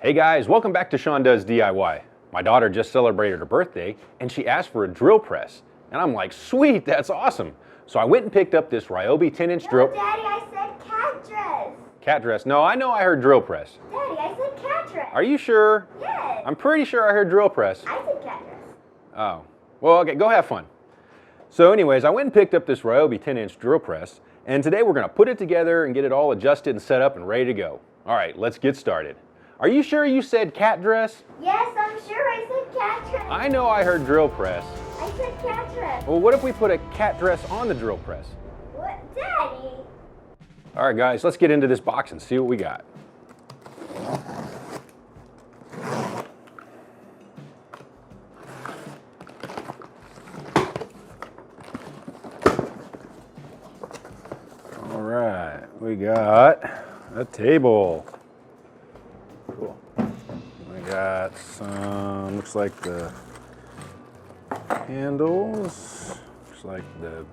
Hey guys, welcome back to SeanDoesDIY. My daughter just celebrated her birthday and she asked for a drill press. And I'm like, sweet, that's awesome. So I went and picked up this Ryobi 10-inch drill. Daddy, I said cat dress. Cat dress? No, I know I heard drill press. Daddy, I said cat dress. Are you sure? Yes. I'm pretty sure I heard drill press. I said cat dress. Oh, well, okay, go have fun. So anyways, I went and picked up this Ryobi 10-inch drill press, and today we're gonna put it together and get it all adjusted and set up and ready to go. All right, let's get started. Are you sure you said cat dress? Yes, I'm sure I said cat dress. I know I heard drill press. I said cat dress. Well, what if we put a cat dress on the drill press? What? Daddy? All right, guys, let's get into this box and see what we got. All right, we got a table. Cool. We got some, looks like the handles, looks like the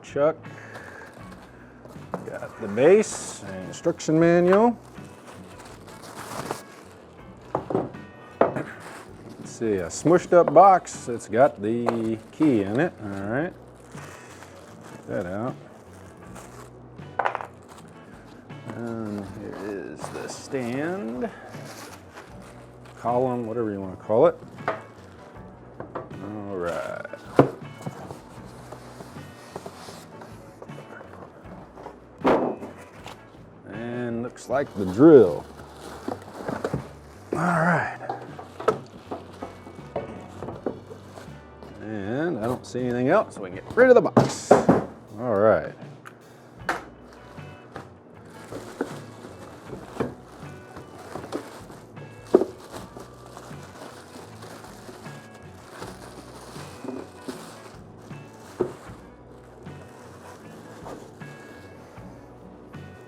chuck. Got the base and instruction manual. Let's see, a smushed up box. It's got the key in it. All right, check that out. And here is the stand, column, whatever you want to call it. All right. And looks like the drill. All right. And I don't see anything else, so we can get rid of the box. All right.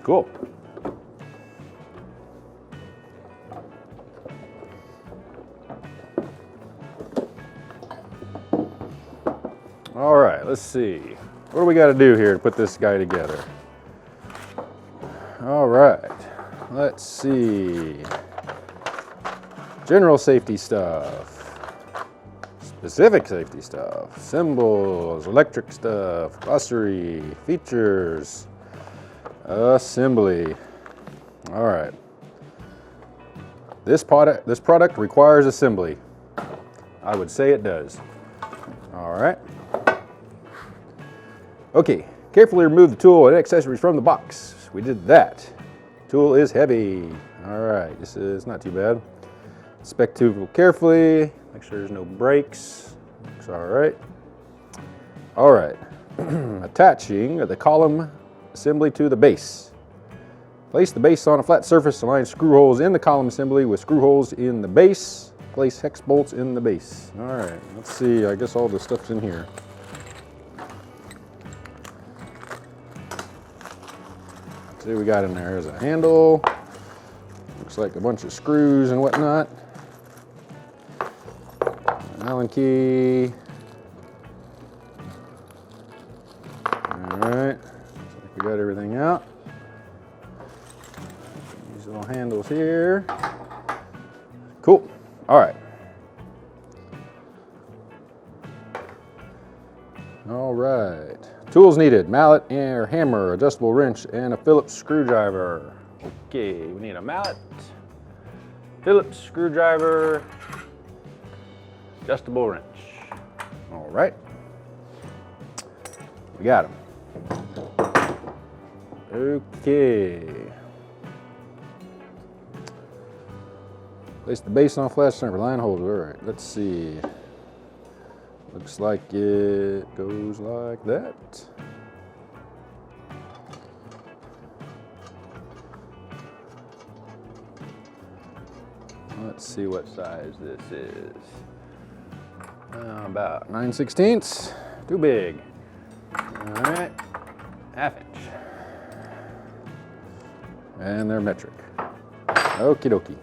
Cool. All right, let's see. What do we got to do here to put this guy together? All right, let's see. General safety stuff, specific safety stuff, symbols, electric stuff, glossary, features, assembly. All right. This product requires assembly. I would say it does. All right. Okay, carefully remove the tool and accessories from the box. We did that. Tool is heavy. All right, this is not too bad. Inspect tool carefully. Make sure there's no breaks. Looks all right. All right. Attaching the column assembly to the base. Place the base on a flat surface. Align screw holes in the column assembly with screw holes in the base. Place hex bolts in the base. All right, let's see. I guess all the stuff's in here. Let's see what we got in there. There's a handle. Looks like a bunch of screws and whatnot. An Allen key. All right. We got everything out. These little handles here. Cool. All right. All right. Tools needed: mallet and hammer, adjustable wrench, and a Phillips screwdriver. Okay, we need a mallet, Phillips screwdriver, adjustable wrench. All right. We got them. Okay. Place the base on a flat center, line holder. All right, let's see. Looks like it goes like that. Let's see what size this is. About 9/16. Too big. All right, 1/2 inch. And they're metric. Okie dokie.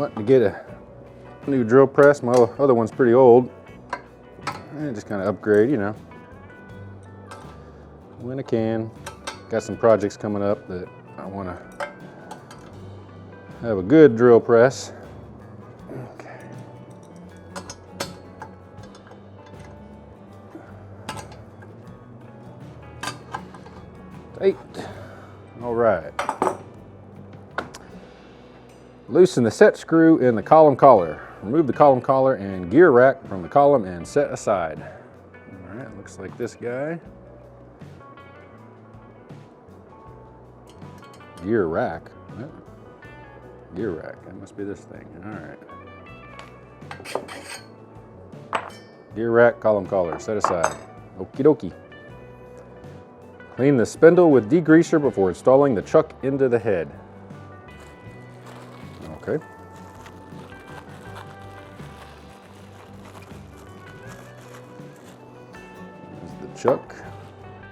wanting to get a new drill press. My other one's pretty old. And just kind of upgrade, you know, when I can. Got some projects coming up that I want to have a good drill press. Okay. Tight. All right. Loosen the set screw in the column collar. Remove the column collar and gear rack from the column and set aside. All right, looks like this guy. Gear rack. Oh. Gear rack, that must be this thing. All right. Gear rack, column collar, set aside. Okie dokie. Clean the spindle with degreaser before installing the chuck into the head. Okay. There's the chuck.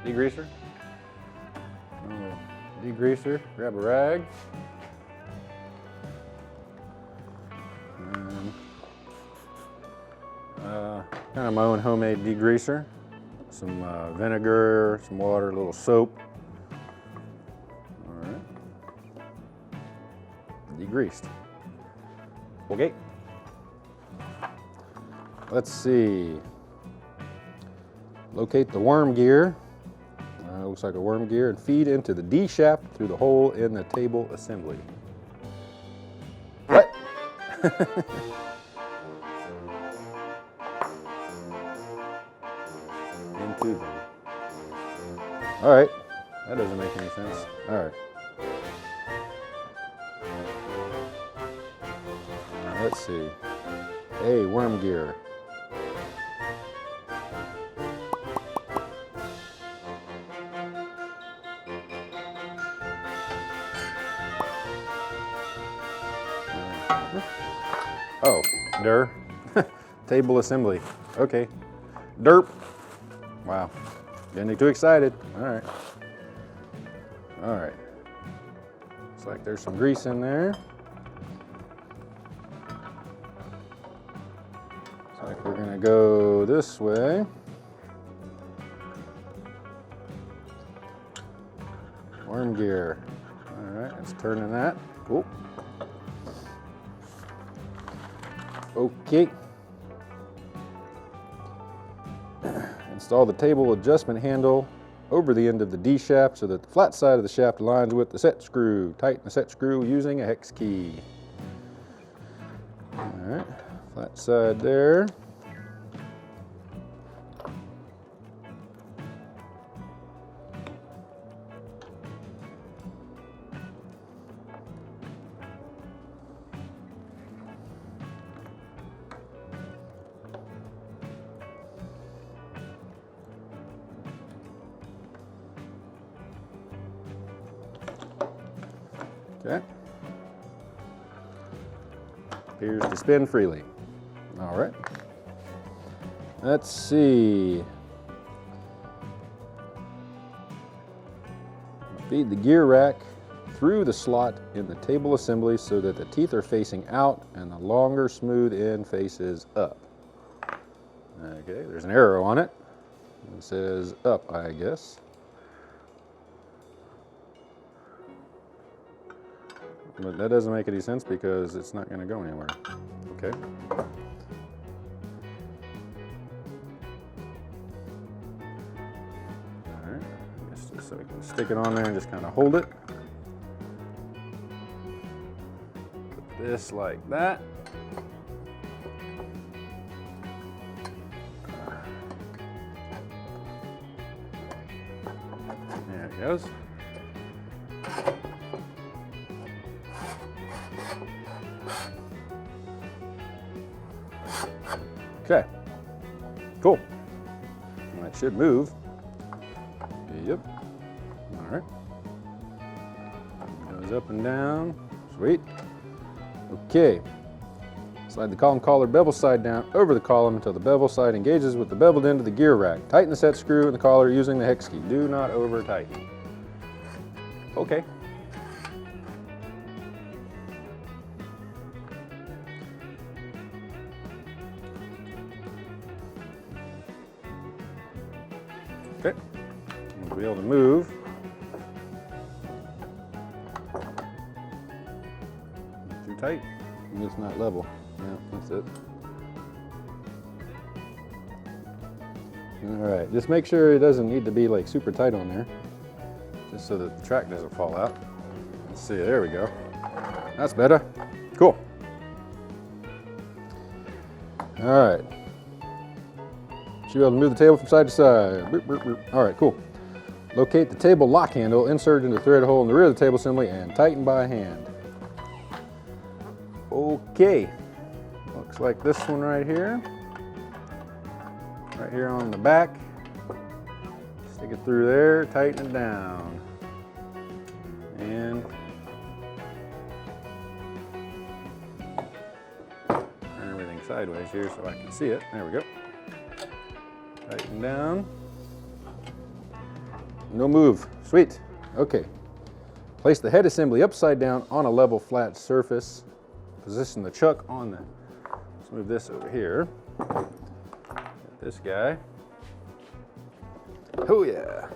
Degreaser. Degreaser, grab a rag. And, kind of my own homemade degreaser. Some vinegar, some water, a little soap. All right. Degreased. Okay. Let's see. Locate the worm gear. Looks like a worm gear, and feed into the D shaft through the hole in the table assembly. What? Into them. All right, that doesn't make any sense. All right. Let's see. Hey, worm gear. Oh, der. Table assembly. Okay. Derp. Wow. Getting too excited. All right. All right. Looks like there's some grease in there. Looks like we're gonna go this way. Worm gear. All right, let's turn in that. Cool. Okay. Install the table adjustment handle over the end of the D shaft so that the flat side of the shaft aligns with the set screw. Tighten the set screw using a hex key. All right, flat side there. Okay. Appears to spin freely. All right. Let's see. Feed the gear rack through the slot in the table assembly so that the teeth are facing out and the longer smooth end faces up. Okay, there's an arrow on it. It says up, I guess. But that doesn't make any sense because it's not going to go anywhere. Okay. All right. Just so we can stick it on there and just kind of hold it. Put this like that. There it goes. Okay, cool. And that should move. Yep. All right. Goes up and down. Sweet. Okay. Slide the column collar bevel side down over the column until the bevel side engages with the beveled end of the gear rack. Tighten the set screw in the collar using the hex key. Do not over tighten. Okay. Okay, we'll be able to move. Too tight? It's not level. Yeah, that's it. All right, just make sure it doesn't need to be like super tight on there, just so that the track doesn't fall out. Let's see, there we go. That's better. Cool. All right. Should be able to move the table from side to side. Boop, boop, boop. All right, cool. Locate the table lock handle, insert into the thread hole in the rear of the table assembly, and tighten by hand. Okay. Looks like this one right here. Right here on the back. Stick it through there, tighten it down. And turn everything sideways here so I can see it. There we go. Tighten down. No move. Sweet. Okay. Place the head assembly upside down on a level flat surface. Position the chuck on the, let's move this over here. Get this guy. Oh yeah.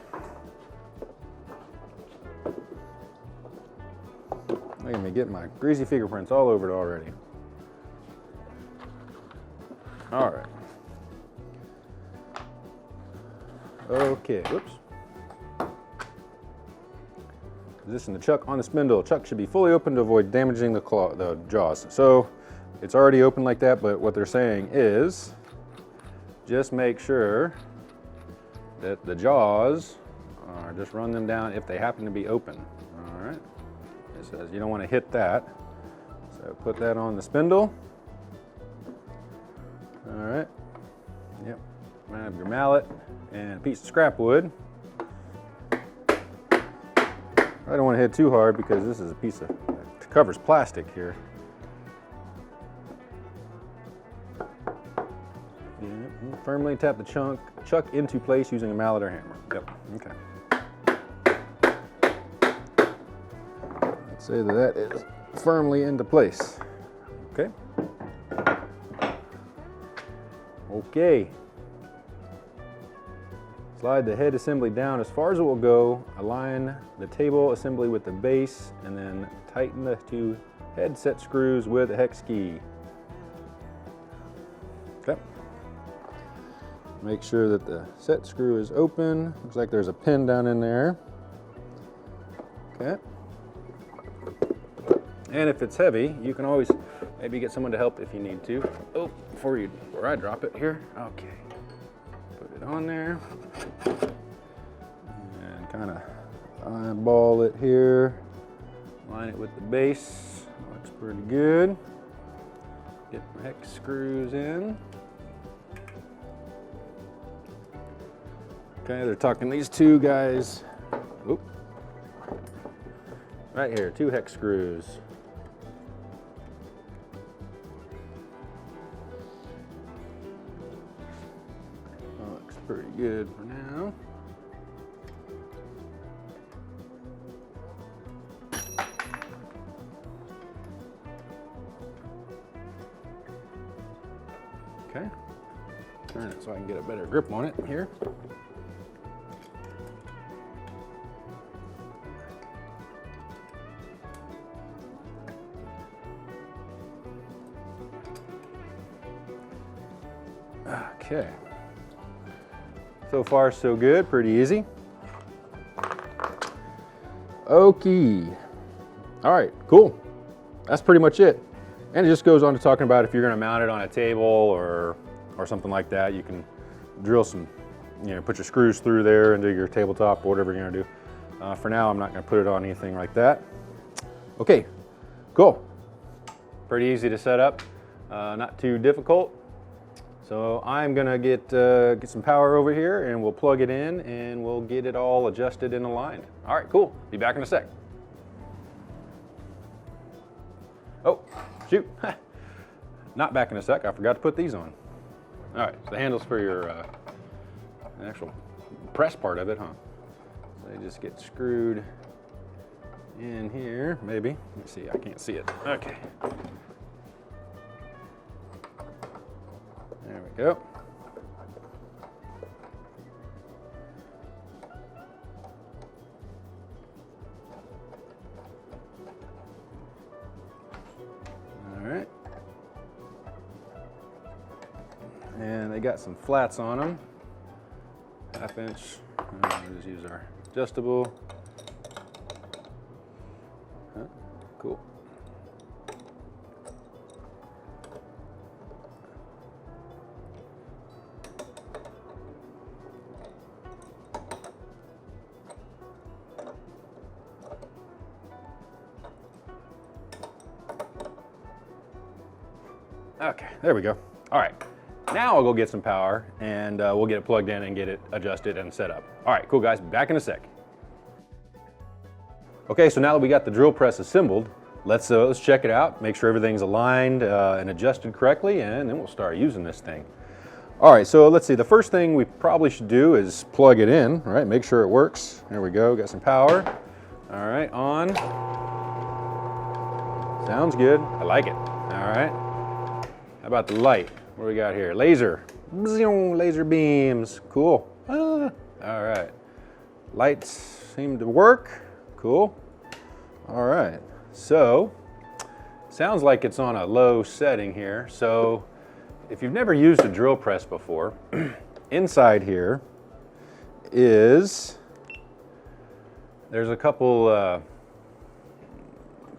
Look at me getting my greasy fingerprints all over it already. All right. Okay, whoops. Position the chuck on the spindle. Chuck should be fully open to avoid damaging the jaws. So it's already open like that, but what they're saying is just make sure that the jaws are, just run them down if they happen to be open. All right. It says you don't want to hit that. So put that on the spindle. All right. Yep. Grab your mallet and a piece of scrap wood. I don't want to hit too hard because this is a piece of, it covers plastic here. Yep. Firmly tap the chuck into place using a mallet or hammer. Yep, okay. Let's say that is firmly into place. Okay. Okay. Slide the head assembly down as far as it will go, align the table assembly with the base, and then tighten the two headset screws with a hex key. Okay. Make sure that the set screw is open. Looks like there's a pin down in there. Okay. And if it's heavy, you can always maybe get someone to help if you need to. Oh, before I drop it here. Okay. Put it on there. And kind of eyeball it here. Line it with the base. Looks pretty good. Get my hex screws in. Okay, they're tucking these two guys. Oop. Right here, 2 hex screws. Looks pretty good for now. Okay, turn it so I can get a better grip on it here. Okay, so far so good, pretty easy. Okay, all right, cool. That's pretty much it. And it just goes on to talking about if you're gonna mount it on a table or something like that, you can drill some, put your screws through there into your tabletop or whatever you're gonna do. For now, I'm not gonna put it on anything like that. Okay, cool. Pretty easy to set up, not too difficult. So I'm gonna get some power over here and we'll plug it in and we'll get it all adjusted and aligned. All right, cool. Be back in a sec. Oh, shoot. Not back in a sec. I forgot to put these on. All right, so the handles for your the actual press part of it, huh? So they just get screwed in here, maybe. Let me see, I can't see it. Okay. There we go. and they got some flats on them, 1/2 inch. We'll just use our adjustable. Cool. Okay, there we go. All right, now I'll go get some power and we'll get it plugged in and get it adjusted and set up. All right, cool guys, back in a sec. Okay, so now that we got the drill press assembled, let's check it out, make sure everything's aligned and adjusted correctly, and then we'll start using this thing. All right, so let's see, the first thing we probably should do is plug it in, all right, make sure it works. There we go, got some power. All right, on. Sounds good, I like it. All right. How about the light? What do we got here? Laser. Laser beams. Cool. All right. Lights seem to work. Cool. All right. So, sounds like it's on a low setting here. So, if you've never used a drill press before, inside here is, there's a couple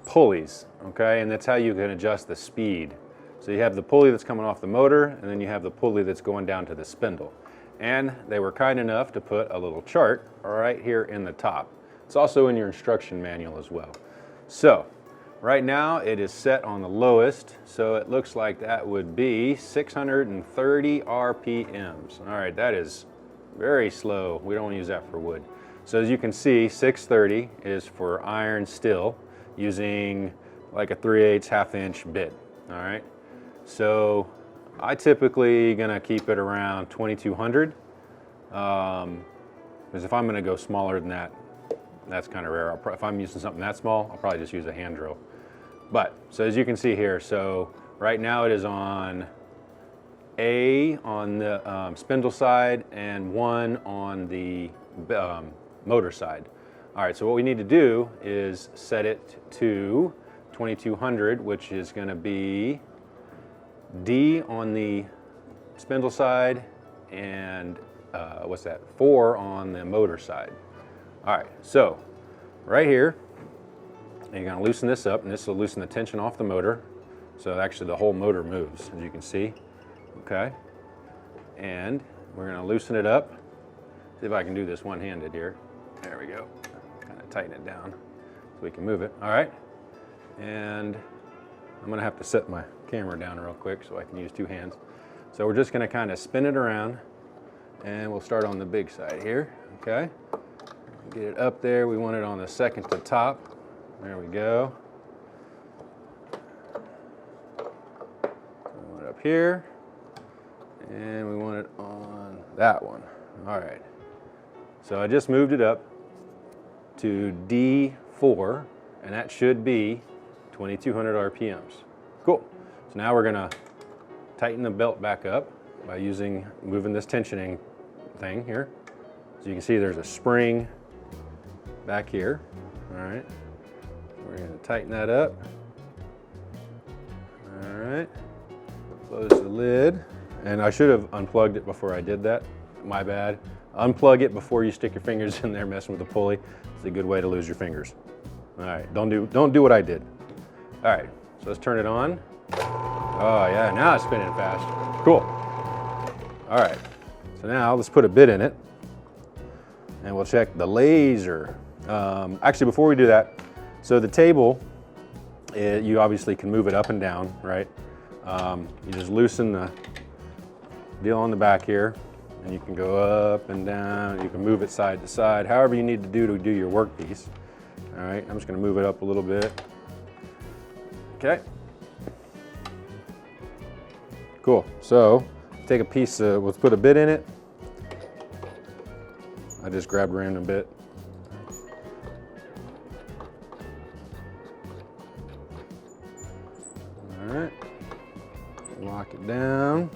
pulleys, okay? And that's how you can adjust the speed. So you have the pulley that's coming off the motor, and then you have the pulley that's going down to the spindle. And they were kind enough to put a little chart right here in the top. It's also in your instruction manual as well. So right now it is set on the lowest, so it looks like that would be 630 RPMs. All right, that is very slow. We don't want to use that for wood. So as you can see, 630 is for iron still, using like a 3/8 1/2 inch bit. All right. So I typically gonna keep it around 2200, because if I'm gonna go smaller than that, that's kind of rare. If I'm using something that small, I'll probably just use a hand drill. But, so as you can see here, so right now it is on A on the spindle side and 1 on the motor side. All right, so what we need to do is set it to 2200, which is gonna be D on the spindle side and 4 on the motor side. All right, so right here, you're gonna loosen this up, and this will loosen the tension off the motor. So actually the whole motor moves, as you can see, okay? And we're gonna loosen it up. See if I can do this one-handed here. There we go, kind of tighten it down so we can move it, all right? And I'm gonna have to set my camera down real quick so I can use 2 hands. So we're just gonna kind of spin it around, and we'll start on the big side here, okay? Get it up there, we want it on the second to top. There we go. We want it up here, and we want it on that one. All right, so I just moved it up to D4, and that should be 2200 RPMs. Cool. So now we're gonna tighten the belt back up by moving this tensioning thing here. So you can see there's a spring back here. All right. We're gonna tighten that up. All right. Close the lid. And I should have unplugged it before I did that. My bad. Unplug it before you stick your fingers in there messing with the pulley. It's a good way to lose your fingers. All right, don't do what I did. All right, so let's turn it on. Oh yeah, now it's spinning fast. Cool. All right, so now let's put a bit in it, and we'll check the laser. Actually, before we do that, so the table, you obviously can move it up and down, right? You just loosen the deal on the back here, and you can go up and down. You can move it side to side, however you need to do your workpiece. All right, I'm just gonna move it up a little bit. Okay. Cool, so take a piece, let's put a bit in it. I just grabbed a random bit. All right, lock it down.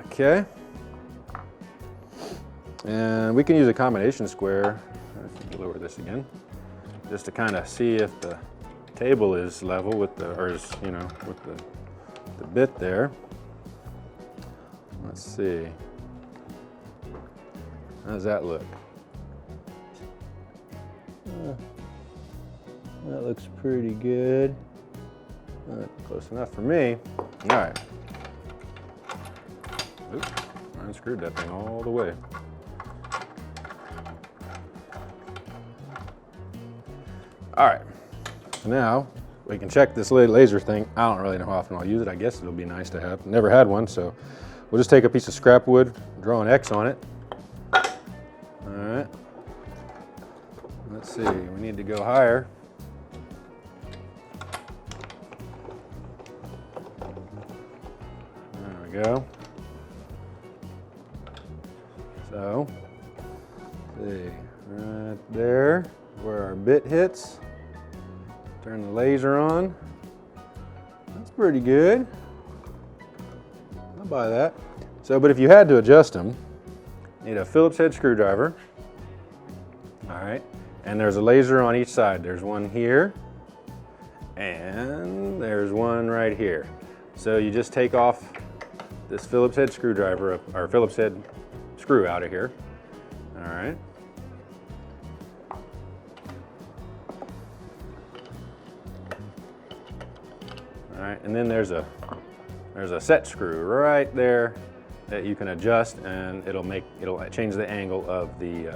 Okay, and we can use a combination square. Let's lower over this again, just to kind of see if the table is level with the, or is, you know, with the bit there. Let's see. How does that look? That looks pretty good. Close enough for me. All right. Oops, I unscrewed that thing all the way. All right, so now we can check this laser thing. I don't really know how often I'll use it. I guess it'll be nice to have. Never had one, so we'll just take a piece of scrap wood, draw an X on it. All right. Let's see, we need to go higher. There we go. So, let's see, right there where our bit hits. Turn the laser on. That's pretty good. I'll buy that. So, but if you had to adjust them, you need a Phillips head screwdriver. All right, and there's a laser on each side. There's one here, and there's one right here. So you just take off this Phillips head screwdriver, or Phillips head screw out of here. All right. All right, and then there's a set screw right there that you can adjust, and it'll change the angle of the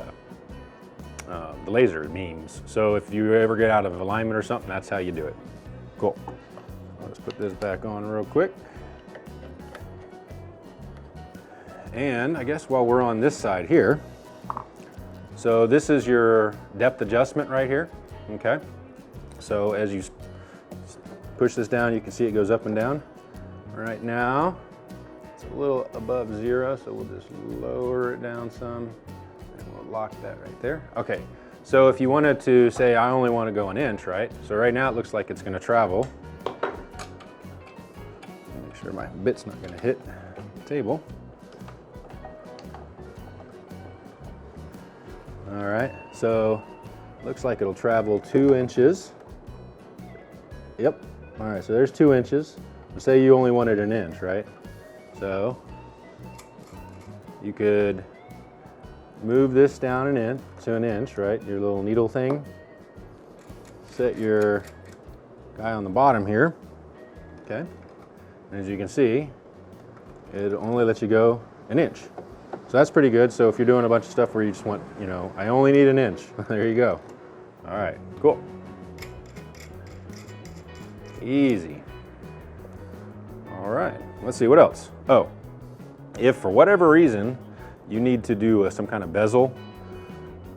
laser beams. So if you ever get out of alignment or something, that's how you do it. Cool. Let's put this back on real quick. And I guess while we're on this side here, so this is your depth adjustment right here, okay? So as you push this down, you can see it goes up and down. Right now, it's a little above 0, so we'll just lower it down some, and we'll lock that right there. Okay, so if you wanted to say, I only want to go an inch, right? So right now it looks like it's going to travel. Make sure my bit's not going to hit the table. All right, so looks like it'll travel 2 inches. Yep. All right, so there's 2 inches. Say you only wanted an inch, right? So you could move this down to an inch, right? Your little needle thing. Set your guy on the bottom here, okay? And as you can see, it only lets you go an inch. So that's pretty good. So if you're doing a bunch of stuff where you just want, you know, I only need an inch, there you go. All right, cool. Easy. All right, let's see what else. Oh, if for whatever reason you need to do some kind of bezel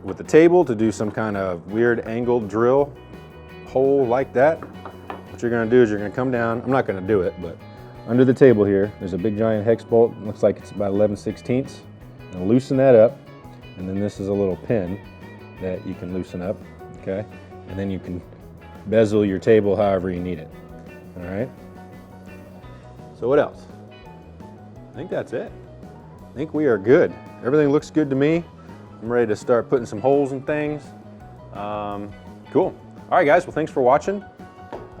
with the table to do some kind of weird angled drill hole like that, what you're gonna do is you're gonna come down, I'm not gonna do it, but under the table here, there's a big giant hex bolt. It looks like it's about 11/16. And loosen that up, and then this is a little pin that you can loosen up, okay? And then you can bezel your table however you need it, all right? So what else? I think that's it. I think we are good. Everything looks good to me. I'm ready to start putting some holes in things. Cool. All right, guys, well, thanks for watching.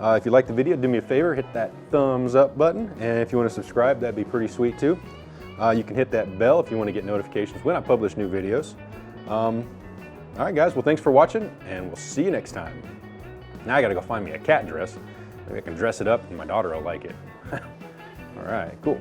If you liked the video, do me a favor, hit that thumbs up button, and if you want to subscribe, that'd be pretty sweet too. You can hit that bell if you want to get notifications when I publish new videos. All right, guys, well, thanks for watching, and we'll see you next time. Now I gotta go find me a cat dress. Maybe I can dress it up and my daughter will like it. All right, cool.